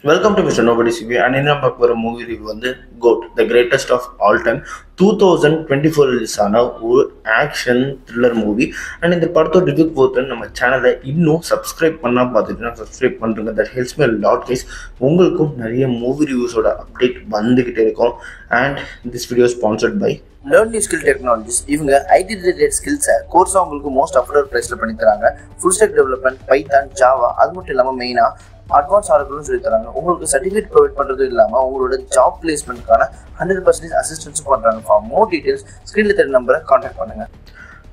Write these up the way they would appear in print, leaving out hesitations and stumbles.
Welcome to Mr. Nobody's Review and என்ன பார்க்க போகிற மூவி ரிவ்யூ வந்து GOAT the greatest of all time 2024 release ஆன ஒரு ஆக்ஷன் த்ரில்லர் மூவி. அண்ட் இந்த படத்தோட ரிவ்யூ போட்டு நம்ம சேனலை இன்னும் சப்ஸ்கிரைப் பண்ணால் பார்த்துட்டுனா சப்ஸ்கிரைப் பண்ணுறங்க. That helps me lot guys. உங்களுக்கும் நிறைய மூவி ரிவ்யூஸோட அப்டேட் வந்துக்கிட்டே இருக்கும். And this video sponsored by learn new skill technologies. இவங்க ஐடி ரிலேட்டட் ஸ்கில்ஸை கோர்ஸாக உங்களுக்கு மோஸ்ட் அஃபோர்டபுள் ப்ரைஸில் பண்ணி தராங்க. Full stack development, python, java, அது மட்டும் இல்லாமல் மெயினாக அட்வான்ஸ் ஆர்டர்களும் சொல்லி தராங்க. உங்களுக்கு சர்டிஃபிகேட் ப்ரொவைட் பண்ணுறதும் இல்லாமல் உங்களோட ஜாப் பிளேஸ்மெண்ட்கான 100% அசிஸ்டன்ஸும் பண்ணுறாங்க. ஃபார் மோர் டீட்டெயில்ஸ் ஸ்க்ரீனில் தெரிய நம்பரை கான்டாக்ட் பண்ணுங்கள்.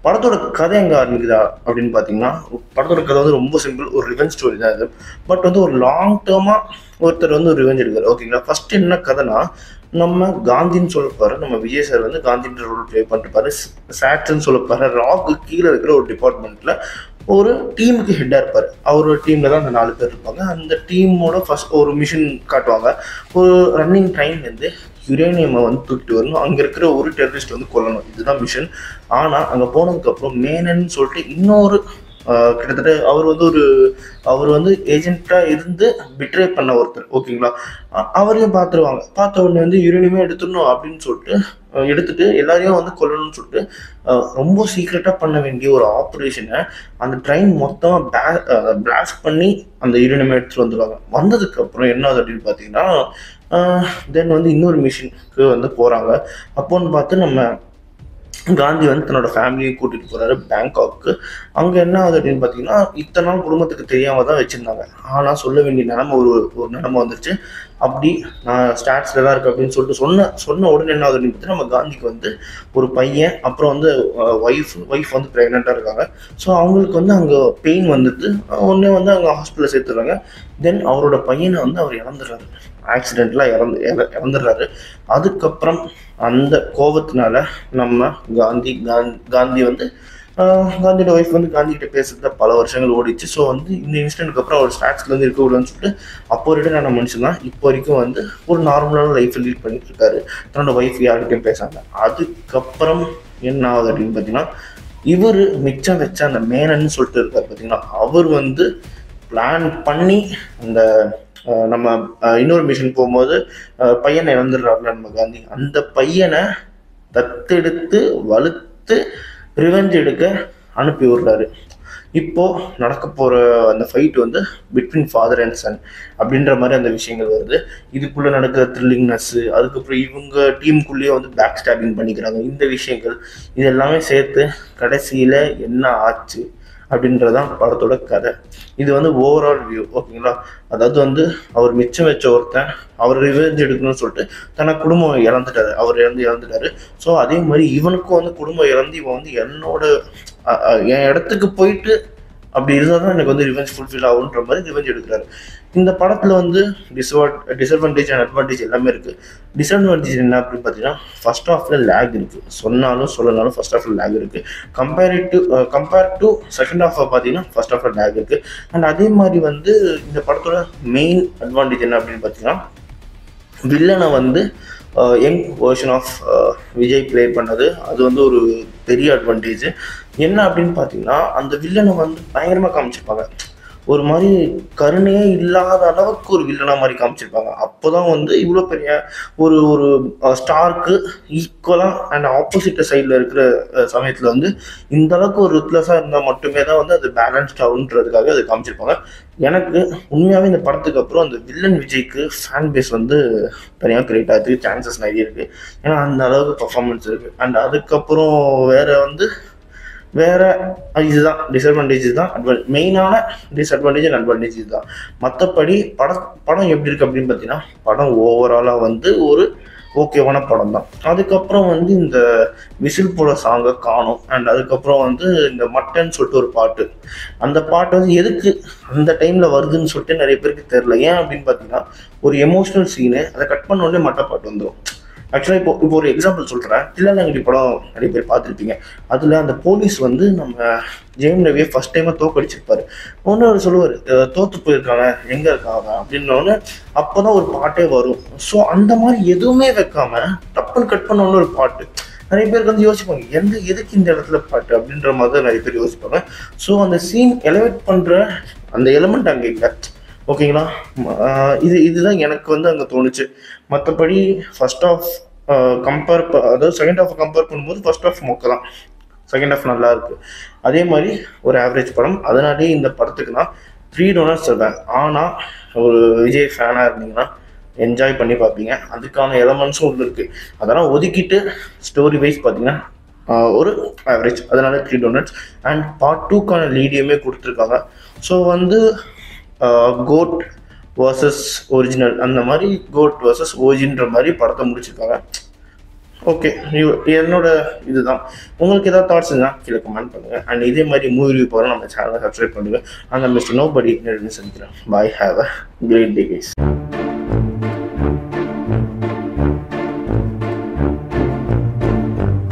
படத்தோட கதை எங்கே ஆரம்பிக்குதா அப்படின்னு பார்த்தீங்கன்னா, படத்தோட கதை வந்து ரொம்ப சிம்பிள். ஒரு ரிவெஞ்ச் ஸ்டோரி தான் இது. பட் வந்து ஒரு லாங் டேர்மாக ஒருத்தர் வந்து ஒரு ரிவெஞ்ச் எடுக்காரு. ஓகேங்களா, ஃபர்ஸ்ட் என்ன கதைனா, நம்ம காந்தின்னு சொல்லப்பாரு, நம்ம விஜய் சார் வந்து காந்தின்ற ரோல் ப்ளே பண்ணிருப்பாரு. சாட்ஸ்ன்னு சொல்லப்பாரு, ராக்கு கீழே இருக்கிற ஒரு டிபார்ட்மெண்ட்ல ஒரு டீமுக்கு ஹெட்டாக இருப்பார். அவரோட டீமில் தான் அந்த 4 பேர் இருப்பாங்க. அந்த டீமோட ஃபர்ஸ்ட் ஒரு மிஷின் காட்டுவாங்க. ஒரு ரன்னிங் ட்ரெயின்லேருந்து யுரேனியமை வந்து தூக்கிட்டு வரணும், அங்கே இருக்கிற ஒரு டெரரிஸ்ட் வந்து கொல்லணும். இதுதான் மிஷன். ஆனால் அங்கே போனதுக்கப்புறம் மேனன்னு சொல்லிட்டு இன்னொரு கிட்டத்தட்ட அவர் வந்து ஏஜென்ட்டாக இருந்து பிட்ரே பண்ண ஒருத்தர். ஓகேங்களா, அவரையும் பார்த்துருவாங்க. பார்த்த உடனே வந்து யுரேனியமே எடுத்துடணும் அப்படின்னு சொல்லிட்டு எடுத்துட்டு எல்லாரையும் வந்து கொல்லணும்னு சொல்லிட்டு ரொம்ப சீக்ரெட்டாக பண்ண வேண்டிய ஒரு ஆப்ரேஷனை அந்த ட்ரெயின் மொத்தமாக பிளாஸ்ட் பண்ணி அந்த யுரேனியமே எடுத்துகிட்டு வந்துடுவாங்க. வந்ததுக்கப்புறம் என்ன ஆகுது அப்படின்னு பார்த்தீங்கன்னா, தென் வந்து இன்னொரு மிஷினுக்கு வந்து போகிறாங்க. அப்போன்னு பார்த்து நம்ம காந்தி வந்து தன்னோட ஃபேமிலியை கூட்டிகிட்டு போகிறாரு பேங்காக்கு. அங்கே என்ன ஆகுது அப்படின்னு பார்த்தீங்கன்னா, இத்தனை நாள் குடும்பத்துக்கு தெரியாமல் தான் வச்சுருந்தாங்க. ஆனால் சொல்ல வேண்டிய நிலைமை ஒரு நிலைமை வந்துருச்சு. அப்படி நான் ஸ்டாட்ஸில் தான் இருக்குது அப்படின்னு சொல்லிட்டு சொன்ன உடனே என்ன ஆகுது அப்படின்னு பார்த்தீங்கன்னா, நம்ம காந்திக்கு வந்து ஒரு பையன், அப்புறம் வந்து ஒய்ஃப் வந்து ப்ரெக்னெண்ட்டாக இருக்காங்க. ஸோ அவங்களுக்கு வந்து அங்கே பெயின் வந்துட்டு உடனே வந்து அங்கே ஹாஸ்பிட்டலில் சேர்த்துறாங்க. தென் அவரோட பையனை வந்து அவர் இறந்துடுறாரு. ஆக்சிடென்ட்லாம் இறந்துடுறாரு. அதுக்கப்புறம் அந்த கோபத்தினால நம்ம காந்தி வந்து காந்தியோட ஒய்ஃப் வந்து காந்திகிட்ட பேசுறத பல வருஷங்கள் ஓடிச்சு. ஸோ வந்து இந்த இன்சிடென்ட்க்கு அப்புறம் அவர் ஸ்டாட்ஸ்லேருந்து இருக்க விடலன்னு சொல்லிட்டு அப்போ ரிட்டர்னான மனுஷன் தான் இப்போ வரைக்கும் வந்து ஒரு நார்மலான லைஃப்பை லீட் பண்ணிட்டு இருக்காரு. தன்னோட ஒய்ஃப் யார்கிட்டையும் பேசாங்க. அதுக்கப்புறம் என்ன ஆகுது அப்படின்னு பார்த்தீங்கன்னா, இவர் மிச்சம் வச்ச அந்த மேனன்னு சொல்லிட்டு இருக்காரு பார்த்தீங்கன்னா, அவர் வந்து பிளான் பண்ணி அந்த நம்ம இன்னொரு மிஷன் போகும்போது பையனை இறந்துடுறாருல நம்ம காந்தி, அந்த பையனை தத்தெடுத்து வலுத்து ரிவெஞ்ச் எடுக்க அனுப்பி விடுறாரு. இப்போ நடக்க போற அந்த ஃபைட் வந்து பிட்வீன் ஃபாதர் அண்ட் சன் அப்படின்ற மாதிரி அந்த விஷயங்கள் வருது. இதுக்குள்ள நடக்கிற த்ரில்லிங்னஸ், அதுக்கப்புறம் இவங்க டீமுக்குள்ளேயே வந்து பேக் ஸ்டாபிங் பண்ணிக்கிறாங்க. இந்த விஷயங்கள் இது எல்லாமே சேர்த்து கடைசியில என்ன ஆச்சு அப்படின்றதான் படத்தோட கதை. இது வந்து ஓவரால் வியூ. ஓகேங்களா, அதாவது வந்து அவர் மிச்சம் வச்ச ஒருத்தன் அவர் ரிவெஞ்ச் எடுக்கணும்னு சொல்லிட்டு தனக்கு குடும்பம் இறந்துட்டாரு. அவர் இறந்துட்டாரு. ஸோ அதே மாதிரி இவனுக்கும் வந்து குடும்பம் இறந்து இவன் வந்து என் இடத்துக்கு போயிட்டு அப்படி இருந்தால் தான் எனக்கு வந்து ரிவெஞ்ச் ஃபுல்ஃபில் ஆகுன்ற மாதிரி ரிவெஞ்ச் எடுக்கிறாரு. இந்த படத்தில் வந்து டிஸ்அட்வான்டேஜ் அண்ட் அட்வான்டேஜ் எல்லாமே இருக்குது. டிஸ்அட்வான்டேஜ் என்ன அப்படின்னு பார்த்தீங்கன்னா, ஃபர்ஸ்ட் ஹாஃபில் லேக் இருக்குது. சொல்லனாலும் ஃபர்ஸ்ட் ஹாஃபில் லேக் இருக்குது. கம்பேர் டு செகண்ட் ஹாஃபை பார்த்தீங்கன்னா ஃபர்ஸ்ட் ஹாஃபில் லேக் இருக்குது. அண்ட் அதே மாதிரி வந்து இந்த படத்தோட மெயின் அட்வான்டேஜ் என்ன அப்படின்னு பார்த்தீங்கன்னா, வில்லனை வந்து young version of Vijay play பண்ணது. அது வந்து ஒரு பெரிய அட்வான்டேஜ். என்ன அப்படின்னு பார்த்தீங்கன்னா, அந்த வில்லனை வந்து பயங்கரமாக காமிச்சிருப்பாங்க. ஒரு மாதிரி கருணையே இல்லாத அளவுக்கு ஒரு வில்லனா மாதிரி காமிச்சிருப்பாங்க. அப்போதான் வந்து இவ்வளோ பெரிய ஒரு ஒரு ஸ்டாருக்கு ஈக்குவலாக அண்ட் ஆப்போசிட் சைடில் இருக்கிற சமயத்தில் வந்து இந்த அளவுக்கு ஒரு ருத்லெஸ்ஸாக இருந்தால் மட்டுமே தான் வந்து அது பேலன்ஸ்ட் ஆகுன்றதுக்காக அது காமிச்சிருப்பாங்க. எனக்கு உண்மையாகவே இந்த படத்துக்கு அப்புறம் அந்த வில்லன் விஜய்க்கு ஃபேன் பேஸ் வந்து தனியாக கிரியேட் ஆகிறதுக்கு சான்சஸ் நிறைய இருக்குது. ஏன்னா அந்த அளவுக்கு பர்ஃபார்மன்ஸ் இருக்குது. அண்ட் அதுக்கப்புறம் வேற இதுதான் டிஸ்அட்வான்டேஜ் தான். மெயினான டிஸ்அட்வான்டேஜ் அண்ட் அட்வான்டேஜ் தான். மற்றபடி படம் எப்படி இருக்குது அப்படின்னு பார்த்தீங்கன்னா, படம் ஓவராலாக வந்து ஒரு ஓகேவான படம் தான். அதுக்கப்புறம் வந்து இந்த விசில் போட சாங்கை காணும். அண்ட் அதுக்கப்புறம் வந்து இந்த மட்டன் சொல்லிட்டு ஒரு பாட்டு, அந்த பாட்டு வந்து எதுக்கு அந்த டைமில் வருதுன்னு சொல்லிட்டு நிறைய பேருக்கு தெரில. ஏன் அப்படின்னு பார்த்தீங்கன்னா, ஒரு எமோஷ்னல் சீனு அதை கட் பண்ண உடனே மட்டை பாட்டு வந்துடும். ஆக்சுவலாக இப்போ ஒரு எக்ஸாம்பிள் சொல்கிறேன். தில்லாலங்கடி படம் நிறைய பேர் பார்த்துருப்பீங்க. அதில் அந்த போலீஸ் வந்து நம்ம ஜெயம் ரவியை ஃபர்ஸ்ட் டைமாக தோக்கடிச்சிருப்பாரு. ஒன்று அவர் சொல்லுவார், தோற்று போயிருக்காங்க, எங்கே இருக்காங்க அப்படின்னோடனே அப்போ தான் ஒரு பாட்டே வரும். ஸோ அந்த மாதிரி எதுவுமே வைக்காம டப்புன்னு கட் பண்ணோன்னு ஒரு பாட்டு. நிறைய பேருக்கு வந்து யோசிப்பாங்க, எதுக்கு இந்த இடத்துல பாட்டு அப்படின்ற மாதிரி தான் நிறைய பேர் யோசிப்பாங்க. ஸோ அந்த சீன் எலிவேட் பண்ணுற அந்த எலிமெண்ட் அங்கே இல்லை. ஓகேங்களா. இதுதான் எனக்கு வந்து அங்கே தோணுச்சு. மற்றபடி ஃபர்ஸ்ட் ஆஃப் அதாவது செகண்ட் ஹாஃப் கம்பேர் பண்ணும்போது ஃபர்ஸ்ட் ஆஃப் மொக்க தான், செகண்ட் ஹாஃப் நல்லா இருக்கு. அதே மாதிரி ஒரு ஆவரேஜ் படம். அதனாலே இந்த படத்துக்கு நான் 3 டோனர்ஸ் தருவேன். ஆனால் ஒரு விஜய் ஃபேனாக இருந்தீங்கன்னா என்ஜாய் பண்ணி பார்ப்பீங்க. அதுக்கான எலமெண்ட்ஸும் உள்ள இருக்குது. அதெல்லாம் ஒதுக்கிட்டு ஸ்டோரி வைஸ் பார்த்தீங்கன்னா ஒரு ஆவரேஜ். அதனால 3 டோனட்ஸ். அண்ட் பார்ட் 2க்கான லீடியுமே கொடுத்துருக்காங்க. ஸோ வந்து கோட் வர்சஸ் ஒரிஜினல், அந்த மாதிரி கோட் வர்சஸ் ஓஜின்ற மாதிரி படத்தை முடிச்சிருக்காங்க. ஓகே, என்னோட இதுதான். உங்களுக்கு ஏதாவது தாட்ஸ் இருந்தால் கீழே கமெண்ட் பண்ணுங்கள். அண்ட் இதே மாதிரி மூவி ரிவ்யூ போகிற நம்ம சேனலை சப்ஸ்கிரைப் பண்ணுங்கள். அந்த மிஸ்டர் நோபடி சந்திக்கிறேன். Bye, have a great day guys.